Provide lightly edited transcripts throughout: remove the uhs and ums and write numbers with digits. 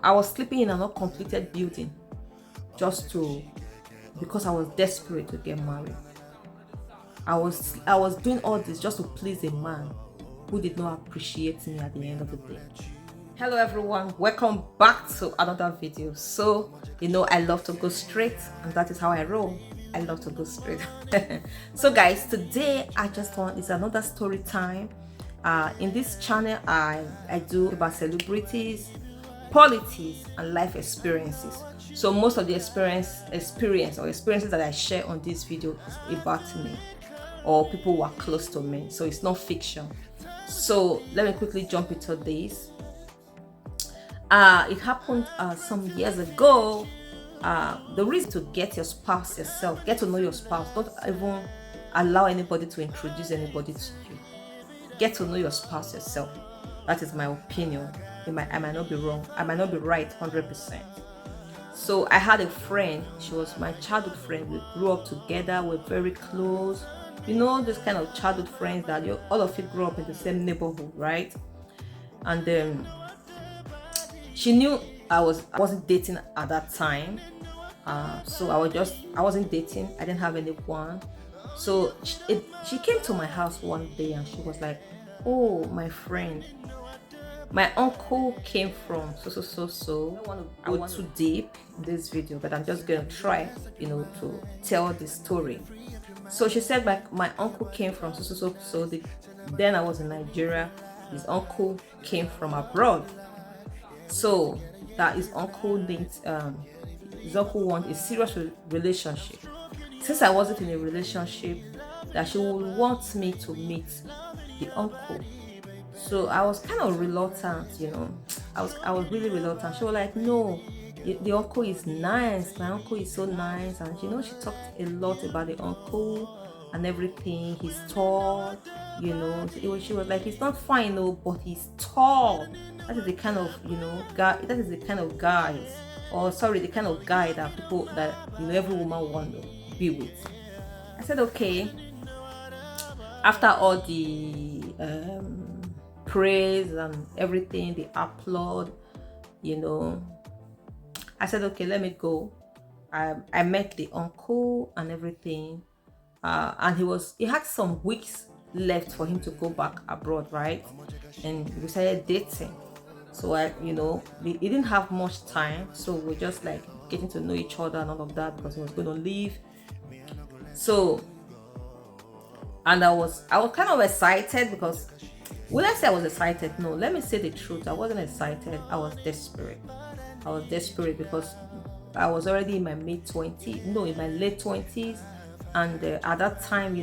I was sleeping in an uncompleted building because I was desperate to get married. I was doing all this just to please a man who did not appreciate me at the end of the day. Hello everyone, welcome back to another video. So I love to go straight, and that is how I roll. I love to go straight. So guys, today it's another story time. In this channel I do about celebrities, politics, and life experiences. So most of the experiences that I share on this video is about me or people who are close to me, so it's not fiction. So let me quickly jump into this. It happened some years ago. The reason to get your spouse yourself, get to know your spouse. Don't even allow anybody to introduce anybody to you. Get to know your spouse yourself. That is my opinion. I might not be wrong. I might not be right 100%. So I had a friend. She was my childhood friend. We grew up together. We're very close. This kind of childhood friends that all of you grew up in the same neighborhood, right? And then she knew I wasn't dating at that time. So I wasn't dating. I didn't have anyone. So she came to my house one day and she was like, "Oh, my friend, my uncle came from so." I don't want to go too deep in this video, but I'm just gonna try, to tell the story. So she said, my uncle came from so. Then I was in Nigeria. His uncle came from abroad. So that his uncle wanted a serious relationship. Since I wasn't in a relationship, that she would want me to meet the uncle. So I was kind of reluctant, I was really reluctant. She was like, "No, the uncle is nice. My uncle is so nice." And she talked a lot about the uncle and everything. He's tall, she was like, "He's not fine, no, but he's tall." That is the kind of guy. That is the kind of guys, the kind of guy that people that every woman wants to be with. I said, okay. After all the praise and everything, the applaud, I said, okay, let me go. I met the uncle and everything, and he had some weeks left for him to go back abroad, right? And we started dating. So he didn't have much time, so we're just like getting to know each other and all of that, because he was going to leave. So, and I was kind of excited, because when I say I was excited, no, let me say the truth. I wasn't excited. I was desperate. I was desperate because I was already in my in my late 20s. And at that time,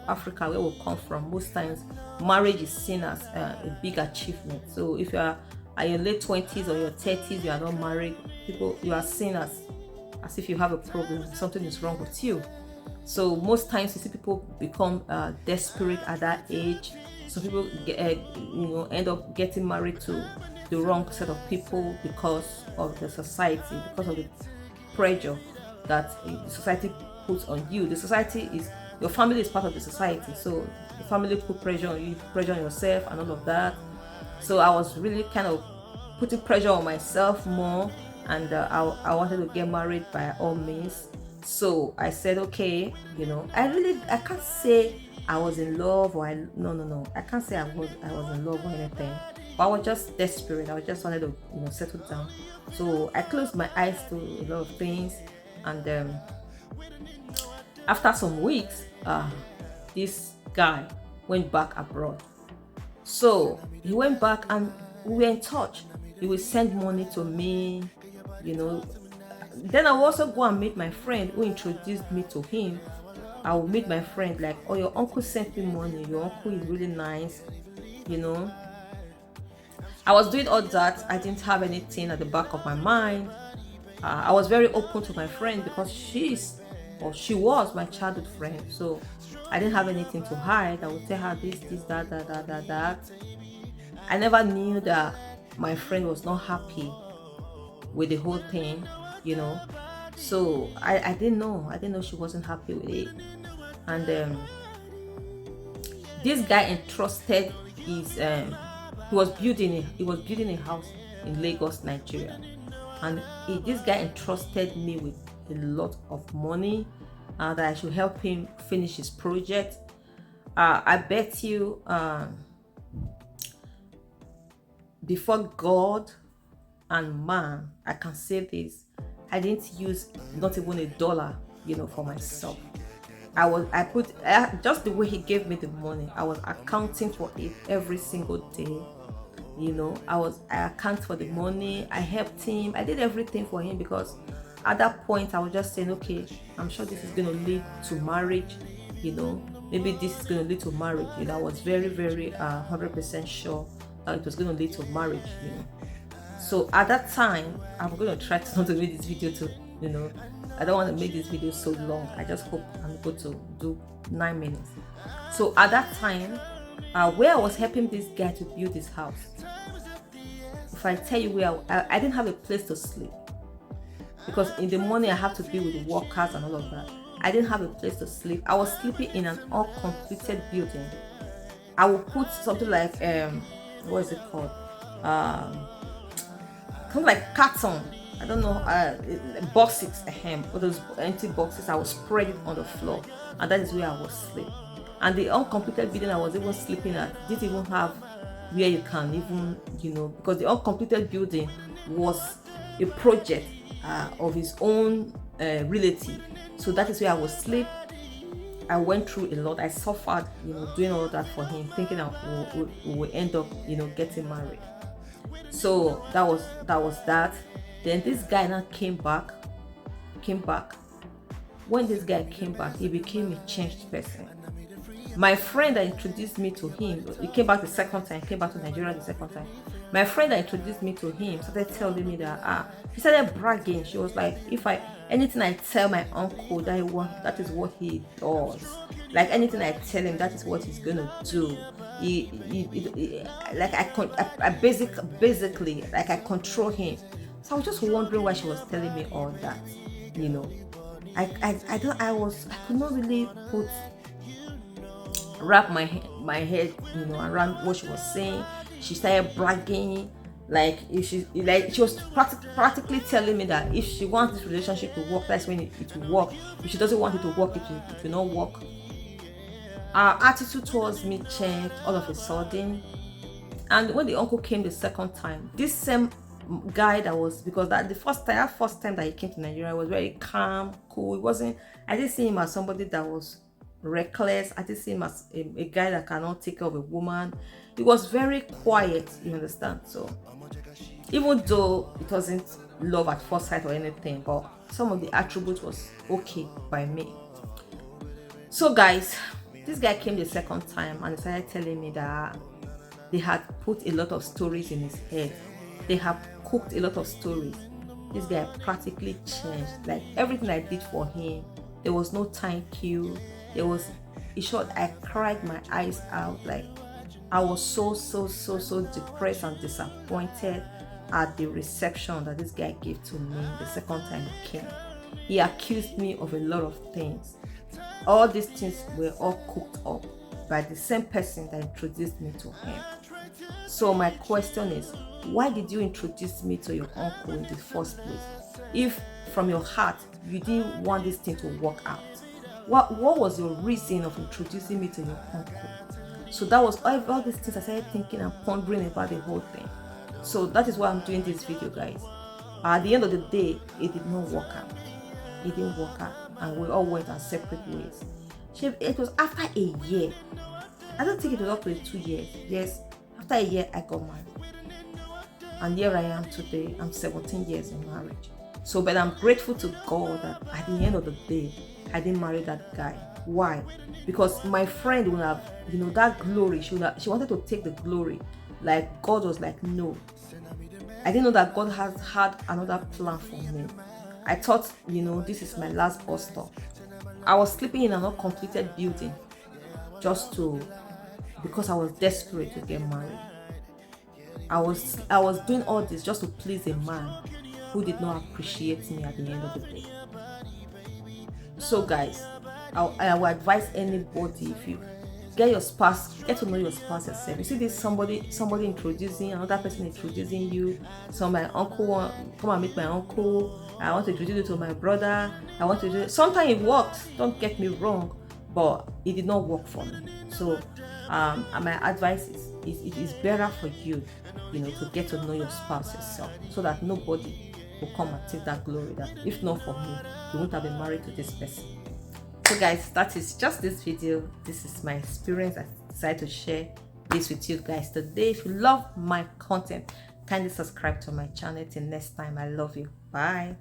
Africa, where we come from, most times marriage is seen as a big achievement. So if you are at your late 20s or your 30s, you are not married, you are seen as if you have a problem, something is wrong with you. So most times you see people become desperate at that age. So people end up getting married to the wrong set of people because of the society, because of the pressure that the society puts on you. Your family is part of the society, so the family put pressure on you, pressure on yourself and all of that. So I was really kind of putting pressure on myself more, and I wanted to get married by all means. So I said, okay, I can't say I was in love, or no, I can't say I was in love or anything, but I was just desperate. I just wanted to settle down. So I closed my eyes to a lot of things, and after some weeks, this guy went back abroad. So he went back and we were in touch. He would send money to me, Then I would also go and meet my friend who introduced me to him. I would meet my friend like, "Oh, your uncle sent me money. Your uncle is really nice." I was doing all that. I didn't have anything at the back of my mind. I was very open to my friend because she was my childhood friend. So I didn't have anything to hide. I would tell her this, that. I never knew that my friend was not happy with the whole thing, So I didn't know she wasn't happy with it. And this guy entrusted he was building a house in Lagos, Nigeria. and this guy entrusted me with a lot of money that I should help him finish his project. I bet you, before God and man, I can say this, I didn't use not even $1, for myself. I put just the way he gave me the money, I was accounting for it every single day. I account for the money, I helped him, I did everything for him, because at that point I was just saying, okay, I'm sure this is going to lead to marriage, maybe this is going to lead to marriage. I was very, very 100% sure that it was going to lead to marriage. So at that time, I'm going to try to not to make this video to, I don't want to make this video so long. I just hope I'm able to do 9 minutes. So at that time, where I was helping this guy to build his house, if I tell you where I didn't have a place to sleep, because in the morning I have to be with the workers and all of that. I didn't have a place to sleep. I was sleeping in an uncompleted building. I would put something like what is it called? Kind of like carton. I don't know, boxes, all those empty boxes. I would spread it on the floor, and that is where I was sleeping. And the uncompleted building I was even sleeping at didn't even have where you can even, because the uncompleted building was a project of his own relative. So that is where I would sleep. I went through a lot. I suffered, doing all that for him, thinking we will end up, getting married. So that was that. Then this guy now came back. When this guy came back, he became a changed person. My friend that introduced me to him, he came back the second time, came back to Nigeria the second time. My friend that introduced me to him started telling me that, he started bragging. She was like, anything I tell my uncle that is what he does. Like anything I tell him, that is what he's gonna do. Basically, like I control him. So I was just wondering why she was telling me all that. I could not really wrap my head, around what she was saying. She started bragging, she was practically telling me that if she wants this relationship to work, that's when it will work. If she doesn't want it to work, it will not work. Our attitude towards me changed all of a sudden. And when the uncle came the second time, this same guy because that the first time that he came to Nigeria was very calm, cool. I didn't see him as somebody that was reckless. I didn't see him as a guy that cannot take care of a woman. He was very quiet, you understand? So even though it wasn't love at first sight or anything, but some of the attributes was okay by me. So guys, this guy came the second time and started telling me that they had put a lot of stories in his head. They have cooked a lot of stories. This guy practically changed. Like everything I did for him, there was no thank you. In short, I cried my eyes out. Like I was so depressed and disappointed at the reception that this guy gave to me the second time he came. He accused me of a lot of things. All these things were all cooked up by the same person that introduced me to him. So my question is, why did you introduce me to your uncle in the first place? If from your heart you didn't want this thing to work out, what was your reason of introducing me to your uncle? So that was all these things I started thinking and pondering about the whole thing. So that is why I'm doing this video, guys. At the end of the day, it did not work out. It didn't work out, and we all went our separate ways. It was after a year. I don't think it was up to 2 years. Yes, after a year I got married, and here I am today. I'm 17 years in marriage. So, but I'm grateful to God that at the end of the day, I didn't marry that guy. Why? Because my friend would have, that glory. She wanted to take the glory. Like God was like, no. I didn't know that God has had another plan for me. I thought, this is my last bus stop. I was sleeping in an uncompleted building because I was desperate to get married. I was doing all this just to please a man who did not appreciate me at the end of the day. So guys, I would advise anybody, if you get your spouse, get to know your spouse yourself. You see this somebody introducing, another person introducing you. So my uncle want come and meet my uncle. I want to introduce you to my brother. I want to do it. Sometimes it works, don't get me wrong, but it did not work for me. So and my advice is it is better for you, to get to know your spouse yourself, so that nobody will come and take that glory. That if not for me, you wouldn't have been married to this person. So guys, that is just this video. This is my experience. I decided to share this with you guys today. If you love my content, kindly subscribe to my channel. Till next time, I love you. Bye.